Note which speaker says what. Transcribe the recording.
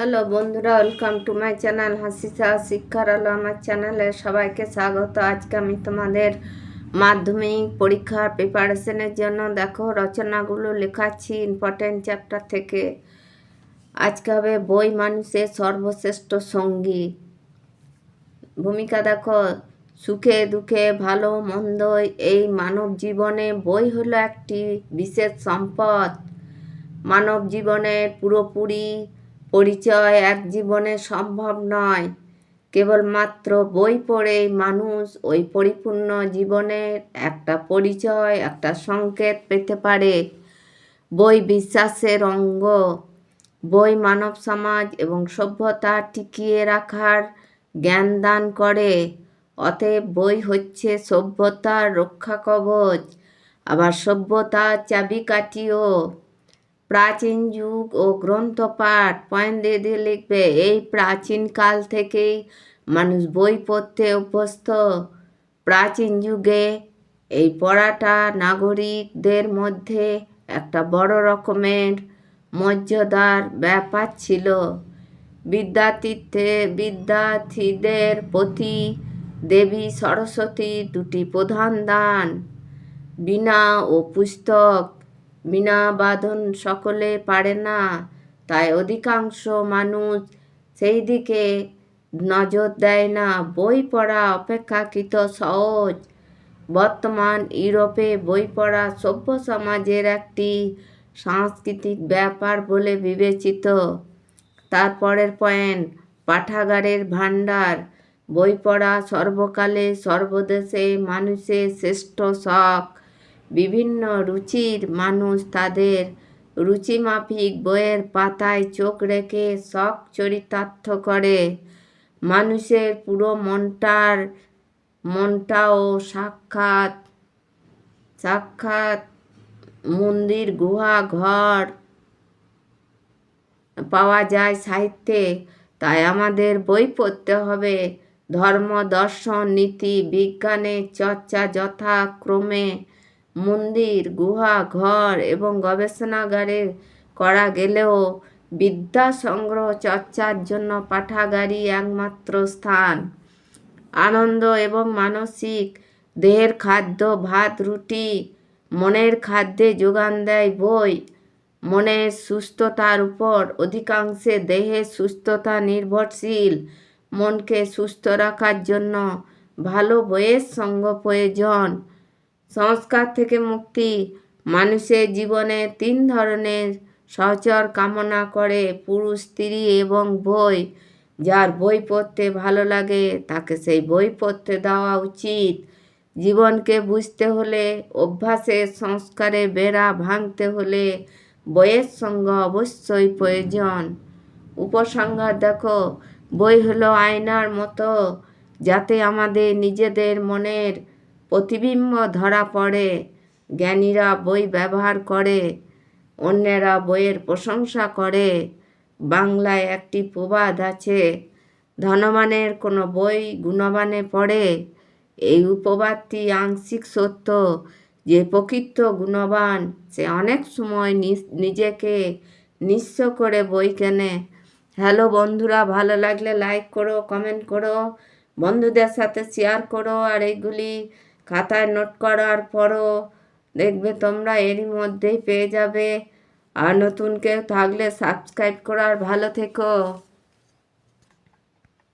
Speaker 1: Hello বন্ধুরা, welcome to my channel হাসিসা শিক্ষার আলো। আমার চ্যানেলে সবাইকে স্বাগত। আজকে আমি তোমাদের মাধ্যমিক পরীক্ষার প্রিপারেশনের জন্য দেখো রচনাগুলো লেখাচ্ছি ইম্পর্টেন্ট চ্যাপ্টার থেকে। আজকে হবে বই মানুষের সর্বশ্রেষ্ঠ সঙ্গী। ভূমিকা দেখো, সুখে দুঃখে ভালো মন্দ এই মানব জীবনে বই হলো একটি বিশেষ সম্পদ। মানব জীবনের পুরোপুরি পরিচয় এক জীবনে সম্ভব নয়। কেবলমাত্র বই পড়েই মানুষ ওই পরিপূর্ণ জীবনের একটা পরিচয়, একটা সংকেত পেতে পারে। বই বিশ্বাসের অঙ্গ। বই মানব সমাজ এবং সভ্যতা টিকিয়ে রাখার জ্ঞান দান করে। অতএব বই হচ্ছে সভ্যতার রক্ষা কবচ, আবার সভ্যতার চাবিকাঠিও। প্রাচীন যুগ ও গ্রন্থপাঠ পয়েন্ট দিয়ে দিয়ে লিখবে। এই প্রাচীন কাল থেকেই মানুষ বই পড়তে অভ্যস্ত। প্রাচীন যুগে এই পড়াটা নাগরিকদের মধ্যে একটা বড় রকমের মর্যাদার ব্যাপার ছিল। বিদ্যার্থীদের প্রতি দেবী সরস্বতী দুটি প্রধান দান, বীণা ও পুস্তক। বীণা বাদন সকলে পারে না, তাই অধিকাংশ মানুষ সেই দিকে নজর দেয় না। বই পড়া অপেক্ষাকৃত সহজ। বর্তমান ইউরোপে বই পড়া সভ্য সমাজের একটি সাংস্কৃতিক ব্যাপার বলে বিবেচিত। তারপরের পয়েন্ট, পাঠাগারের ভাণ্ডার। বই পড়া সর্বকালে সর্বদেশে মানুষের শ্রেষ্ঠ শখ। বিভিন্ন রুচির মানুষ তাদের রুচিমাফিক বইয়ের পাতায় চোখ রেখে শখ চরিতার্থ করে। মানুষের পুরো মনটাও সাক্ষাৎ মন্দির, গুহা, ঘর পাওয়া যায় সাহিত্যে। তাই আমাদের বই পড়তে হবে। ধর্ম, দর্শন, নীতি, বিজ্ঞানের চর্চা যথাক্রমে মন্দির, গুহা, ঘর এবং গবেষণাগারে করা গেলেও বিদ্যা সংগ্রহ চর্চার জন্য পাঠাগারই একমাত্র স্থান। আনন্দ এবং মানসিক দেহের খাদ্য ভাত রুটি, মনের খাদ্যে যোগান দেয় বই। মনের সুস্থতার উপর অধিকাংশে দেহের সুস্থতা নির্ভরশীল। মনকে সুস্থ রাখার জন্য ভালো বইয়ের সঙ্গ প্রয়োজন। সংস্কার থেকে মুক্তি। মানুষের জীবনে 3 ধরনের সহচর কামনা করে, পুরুষ, স্ত্রী এবং বই। যার বই পড়তে ভালো লাগে তাকে সেই বই পড়তে দেওয়া উচিত। জীবনকে বুঝতে হলে, অভ্যাসের সংস্কারে বেড়া ভাঙতে হলে বইয়ের সঙ্গ অবশ্যই প্রয়োজন। উপসংহার দেখো, বই হলো আয়নার মতো, যাতে আমাদের নিজেদের মনের প্রতিবিম্ব ধরা পড়ে। জ্ঞানীরা বই ব্যবহার করে, অন্যেরা বইয়ের প্রশংসা করে। বাংলায় একটি প্রবাদ আছে, ধনবানের কোনো বই গুণবানে পড়ে। এই উপবাদটি আংশিক সত্য। যে প্রকৃত গুণবান সে অনেক সময় নিজেকে নিঃস্ব করে বই কেনে। হ্যালো বন্ধুরা, ভালো লাগলে লাইক করো, কমেন্ট করো, বন্ধুদের সাথে শেয়ার করো। আর এইগুলি খাতায় নোট করার পরও দেখবে তোমরা এরই মধ্যেই পেয়ে যাবে। আর নতুন কেউ থাকলে সাবস্ক্রাইব করো। আর ভালো থেকো।